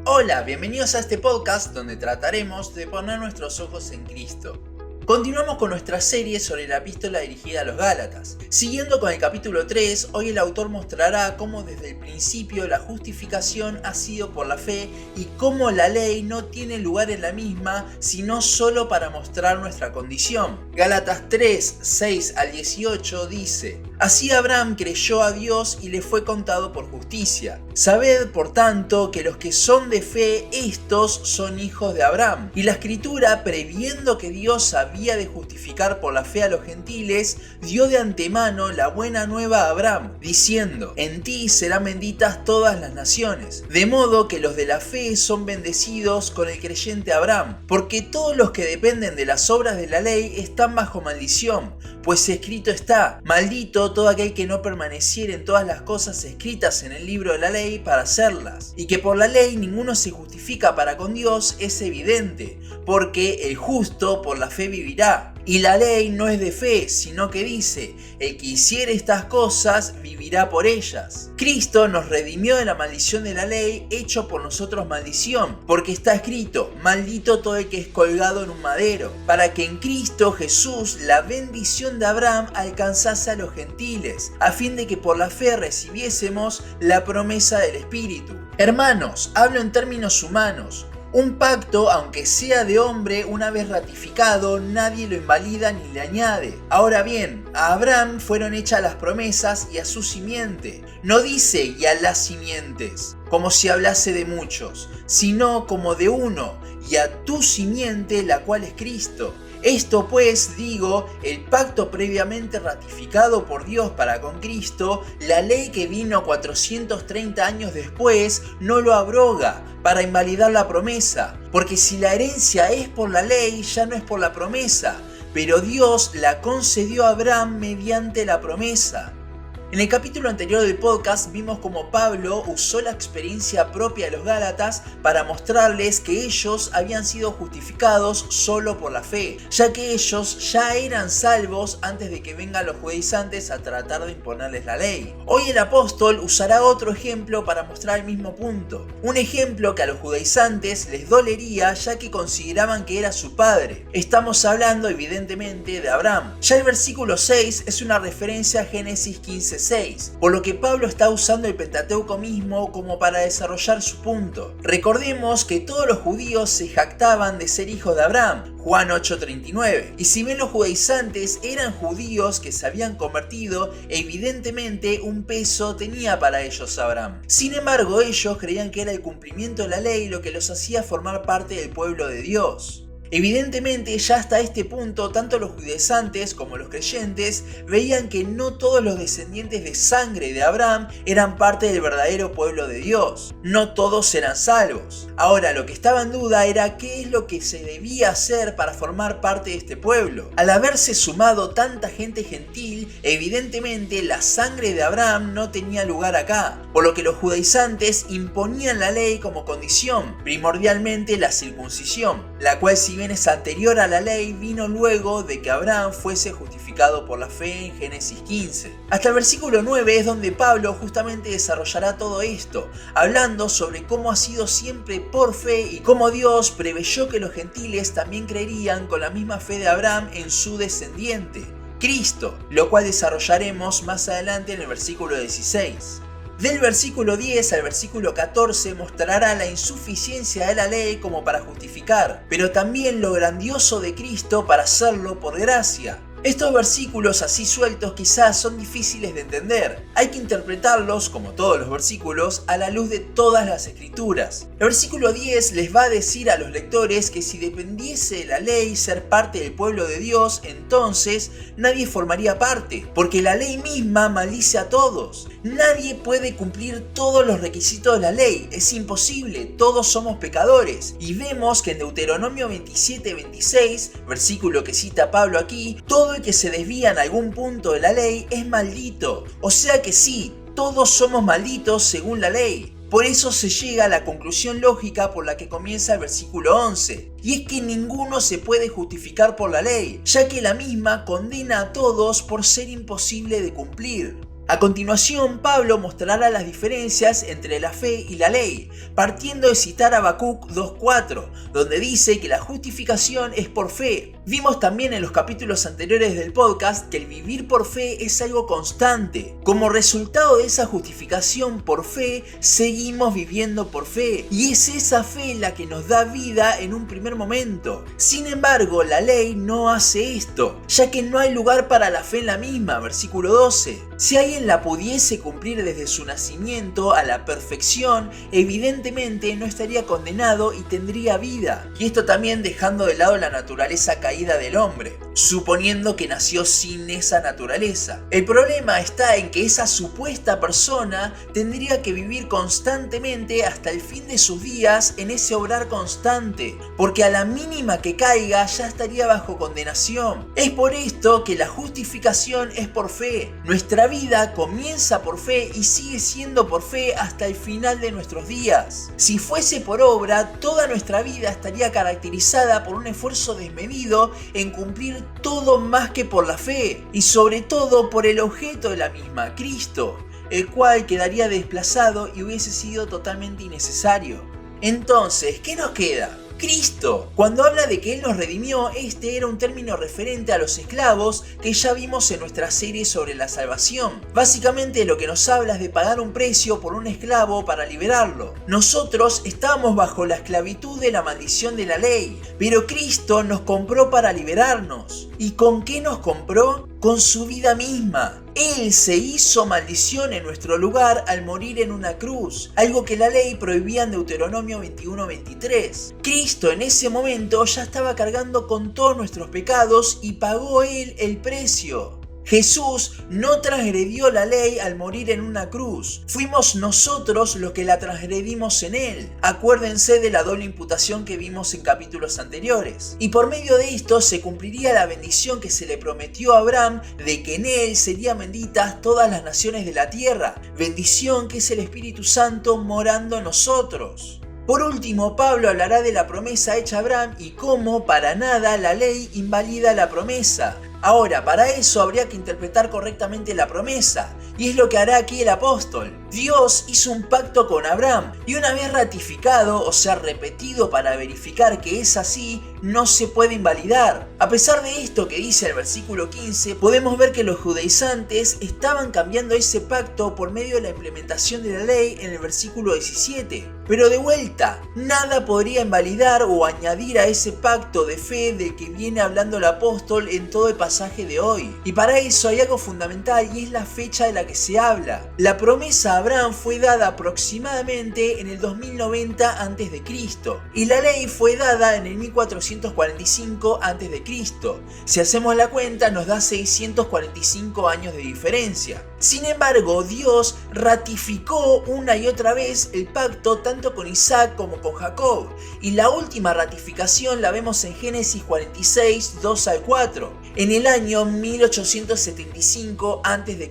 Hola, bienvenidos a este podcast donde trataremos de poner nuestros ojos en Cristo. Continuamos con nuestra serie sobre la epístola dirigida a los Gálatas. Siguiendo con el capítulo 3, hoy el autor mostrará cómo desde el principio la justificación ha sido por la fe y cómo la ley no tiene lugar en la misma, sino solo para mostrar nuestra condición. Gálatas 3, 6 al 18 dice: Así Abraham creyó a Dios y le fue contado por justicia. Sabed, por tanto, que los que son de fe, estos son hijos de Abraham. Y la Escritura, previendo que Dios había de justificar por la fe a los gentiles, dio de antemano la buena nueva a Abraham, diciendo: En ti serán benditas todas las naciones. De modo que los de la fe son bendecidos con el creyente Abraham, porque todos los que dependen de las obras de la ley están bajo maldición, pues escrito está: Maldito todo aquel que no permaneciere en todas las cosas escritas en el libro de la ley para hacerlas. Y que por la ley ninguno se justifica para con Dios es evidente, porque el justo por la fe vivirá. Y la ley no es de fe, sino que dice: el que hiciere estas cosas vivirá por ellas. Cristo nos redimió de la maldición de la ley, hecho por nosotros maldición, porque está escrito: maldito todo el que es colgado en un madero, para que en Cristo Jesús la bendición de Abraham alcanzase a los gentiles, a fin de que por la fe recibiésemos la promesa del Espíritu. Hermanos, hablo en términos humanos. Un pacto, aunque sea de hombre, una vez ratificado, nadie lo invalida ni le añade. Ahora bien, a Abraham fueron hechas las promesas y a su simiente. No dice y a las simientes, como si hablase de muchos, sino como de uno, y a tu simiente, la cual es Cristo. Esto pues, digo, el pacto previamente ratificado por Dios para con Cristo, la ley que vino 430 años después, no lo abroga para invalidar la promesa, porque si la herencia es por la ley, ya no es por la promesa, pero Dios la concedió a Abraham mediante la promesa. En el capítulo anterior del podcast vimos cómo Pablo usó la experiencia propia de los Gálatas para mostrarles que ellos habían sido justificados solo por la fe, ya que ellos ya eran salvos antes de que vengan los judaizantes a tratar de imponerles la ley. Hoy el apóstol usará otro ejemplo para mostrar el mismo punto, un ejemplo que a los judaizantes les dolería ya que consideraban que era su padre. Estamos hablando evidentemente de Abraham. Ya el versículo 6 es una referencia a Génesis 15:6, por lo que Pablo está usando el Pentateuco mismo como para desarrollar su punto. Recordemos que todos los judíos se jactaban de ser hijos de Abraham, Juan 8:39, y si bien los judaizantes eran judíos que se habían convertido, evidentemente un peso tenía para ellos Abraham. Sin embargo, ellos creían que era el cumplimiento de la ley lo que los hacía formar parte del pueblo de Dios. Evidentemente, ya hasta este punto, tanto los judaizantes como los creyentes veían que no todos los descendientes de sangre de Abraham eran parte del verdadero pueblo de Dios. No todos eran salvos. Ahora, lo que estaba en duda era qué es lo que se debía hacer para formar parte de este pueblo. Al haberse sumado tanta gente gentil, evidentemente la sangre de Abraham no tenía lugar acá, por lo que los judaizantes imponían la ley como condición, primordialmente la circuncisión, la cual, si bien es anterior a la ley, vino luego de que Abraham fuese justificado por la fe en Génesis 15. Hasta el versículo 9 es donde Pablo justamente desarrollará todo esto, hablando sobre cómo ha sido siempre por fe y cómo Dios preveyó que los gentiles también creerían con la misma fe de Abraham en su descendiente, Cristo, lo cual desarrollaremos más adelante en el versículo 16. Del versículo 10 al versículo 14 mostrará la insuficiencia de la ley como para justificar, pero también lo grandioso de Cristo para hacerlo por gracia. Estos versículos así sueltos quizás son difíciles de entender. Hay que interpretarlos, como todos los versículos, a la luz de todas las escrituras. El versículo 10 les va a decir a los lectores que si dependiese de la ley ser parte del pueblo de Dios, entonces nadie formaría parte, porque la ley misma maldice a todos. Nadie puede cumplir todos los requisitos de la ley, es imposible, todos somos pecadores. Y vemos que en Deuteronomio 27:26, versículo que cita Pablo aquí, todo el que se desvía en algún punto de la ley es maldito. O sea que sí, todos somos malditos según la ley. Por eso se llega a la conclusión lógica por la que comienza el versículo 11, y es que ninguno se puede justificar por la ley, ya que la misma condena a todos por ser imposible de cumplir. A continuación, Pablo mostrará las diferencias entre la fe y la ley, partiendo de citar a Habacuc 2:4, donde dice que la justificación es por fe. Vimos también en los capítulos anteriores del podcast que el vivir por fe es algo constante. Como resultado de esa justificación por fe, seguimos viviendo por fe, y es esa fe la que nos da vida en un primer momento. Sin embargo, la ley no hace esto, ya que no hay lugar para la fe en la misma, versículo 12. Si alguien la pudiese cumplir desde su nacimiento a la perfección, evidentemente no estaría condenado y tendría vida. Y esto también dejando de lado la naturaleza caída del hombre, suponiendo que nació sin esa naturaleza. El problema está en que esa supuesta persona tendría que vivir constantemente hasta el fin de sus días en ese obrar constante, porque a la mínima que caiga ya estaría bajo condenación. Es por esto que la justificación es por fe. Nuestra vida comienza por fe y sigue siendo por fe hasta el final de nuestros días. Si fuese por obra, toda nuestra vida estaría caracterizada por un esfuerzo desmedido en cumplir todo más que por la fe, y sobre todo por el objeto de la misma, Cristo, el cual quedaría desplazado y hubiese sido totalmente innecesario. Entonces, ¿qué nos queda? Cristo. Cuando habla de que Él nos redimió, este era un término referente a los esclavos que ya vimos en nuestra serie sobre la salvación. Básicamente lo que nos habla es de pagar un precio por un esclavo para liberarlo. Nosotros estábamos bajo la esclavitud de la maldición de la ley, pero Cristo nos compró para liberarnos. ¿Y con qué nos compró? Con su vida misma. Él se hizo maldición en nuestro lugar al morir en una cruz, algo que la ley prohibía en Deuteronomio 21:23. Cristo en ese momento ya estaba cargando con todos nuestros pecados y pagó Él el precio. Jesús no transgredió la ley al morir en una cruz. Fuimos nosotros los que la transgredimos en Él. Acuérdense de la doble imputación que vimos en capítulos anteriores. Y por medio de esto se cumpliría la bendición que se le prometió a Abraham de que en Él serían benditas todas las naciones de la tierra. Bendición que es el Espíritu Santo morando en nosotros. Por último, Pablo hablará de la promesa hecha a Abraham y cómo para nada la ley invalida la promesa. Ahora, para eso habría que interpretar correctamente la promesa, y es lo que hará aquí el apóstol. Dios hizo un pacto con Abraham, y una vez ratificado, o sea repetido para verificar que es así, no se puede invalidar. A pesar de esto que dice el versículo 15, podemos ver que los judaizantes estaban cambiando ese pacto por medio de la implementación de la ley en el versículo 17. Pero de vuelta, nada podría invalidar o añadir a ese pacto de fe del que viene hablando el apóstol en todo el pasaje de hoy. Y para eso hay algo fundamental, y es la fecha de la que se habla. La promesa a Abraham fue dada aproximadamente en el 2090 a.C. y la ley fue dada en el 1445 a.C. Si hacemos la cuenta nos da 645 años de diferencia. Sin embargo, Dios ratificó una y otra vez el pacto tanto con Isaac como con Jacob, y la última ratificación la vemos en Génesis 46, 2 al 4, en el año 1875 a.C.,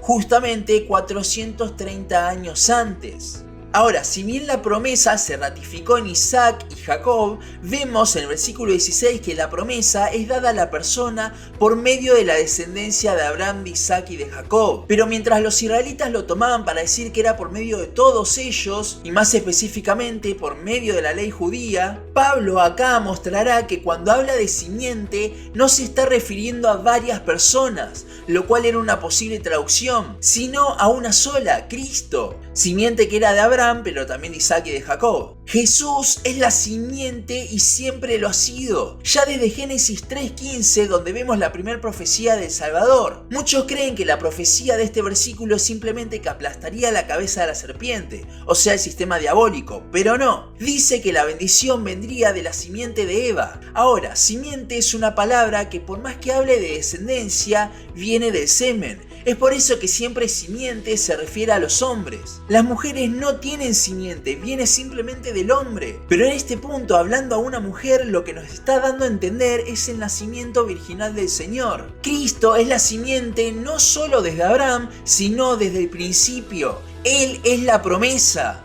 justamente 430 años antes. Ahora, si bien la promesa se ratificó en Isaac y Jacob, vemos en el versículo 16 que la promesa es dada a la persona por medio de la descendencia de Abraham, de Isaac y de Jacob. Pero mientras los israelitas lo tomaban para decir que era por medio de todos ellos, y más específicamente por medio de la ley judía, Pablo acá mostrará que cuando habla de simiente no se está refiriendo a varias personas, lo cual era una posible traducción, sino a una sola, Cristo. Simiente que era de Abraham, pero también de Isaac y de Jacob. Jesús es la simiente y siempre lo ha sido. Ya desde Génesis 3:15, donde vemos la primera profecía del Salvador. Muchos creen que la profecía de este versículo es simplemente que aplastaría la cabeza de la serpiente, o sea, el sistema diabólico, pero no. Dice que la bendición vendría de la simiente de Eva. Ahora, simiente es una palabra que por más que hable de descendencia, viene del semen. Es por eso que siempre simiente se refiere a los hombres. Las mujeres no tienen simiente, viene simplemente del hombre. Pero en este punto, hablando a una mujer, lo que nos está dando a entender es el nacimiento virginal del Señor. Cristo es la simiente no solo desde Abraham, sino desde el principio. Él es la promesa.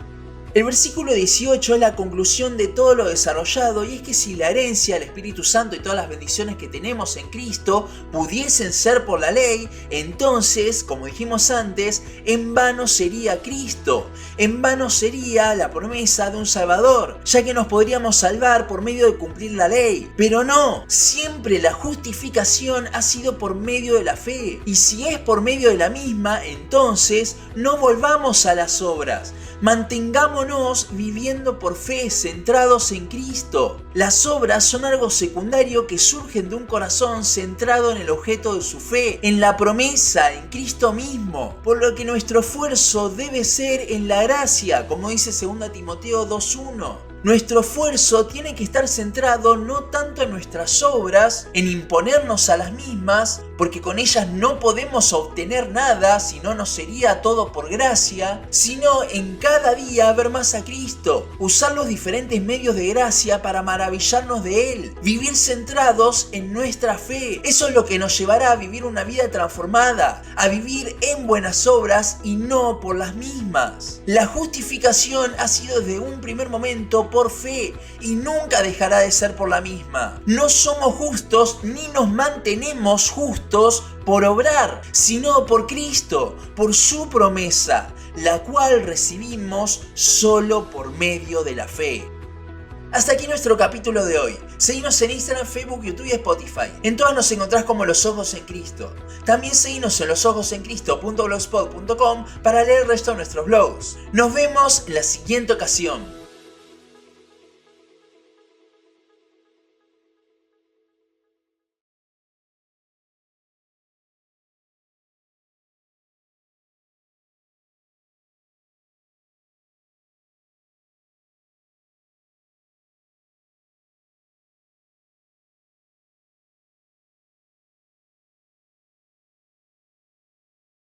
El versículo 18 es la conclusión de todo lo desarrollado, y es que si la herencia, el Espíritu Santo y todas las bendiciones que tenemos en Cristo pudiesen ser por la ley, entonces, como dijimos antes, en vano sería Cristo, en vano sería la promesa de un Salvador, ya que nos podríamos salvar por medio de cumplir la ley. Pero no, siempre la justificación ha sido por medio de la fe, y si es por medio de la misma, entonces no volvamos a las obras. Mantengámonos viviendo por fe, centrados en Cristo. Las obras son algo secundario que surgen de un corazón centrado en el objeto de su fe, en la promesa, en Cristo mismo. Por lo que nuestro esfuerzo debe ser en la gracia, como dice 2 Timoteo 2:1. Nuestro esfuerzo tiene que estar centrado no tanto en nuestras obras, en imponernos a las mismas, porque con ellas no podemos obtener nada, si no nos sería todo por gracia, sino en cada día ver más a Cristo, usar los diferentes medios de gracia para maravillarnos de Él, vivir centrados en nuestra fe. Eso es lo que nos llevará a vivir una vida transformada, a vivir en buenas obras y no por las mismas. La justificación ha sido desde un primer momento por fe y nunca dejará de ser por la misma. No somos justos ni nos mantenemos justos por obrar, sino por Cristo, por su promesa, la cual recibimos solo por medio de la fe. Hasta aquí nuestro capítulo de hoy. Seguinos en Instagram, Facebook, YouTube y Spotify. En todas nos encontrás como Los Ojos en Cristo. También seguinos en losojosencristo.blogspot.com para leer el resto de nuestros blogs. Nos vemos en la siguiente ocasión.